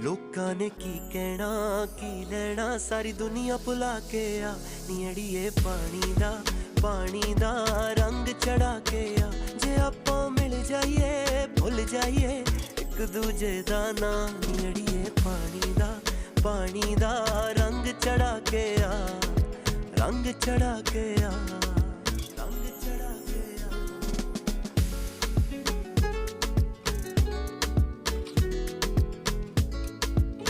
लोकां ने की कहना की लेना, सारी दुनिया भुला के आ नी अड़िए पानी दा रंग चढ़ा के आ। जे आपां मिल जाइए भुल जाइए एक दूजे दा नाम, नी अड़िए पानी दा रंग चढ़ा के आ, रंग चढ़ा के आ।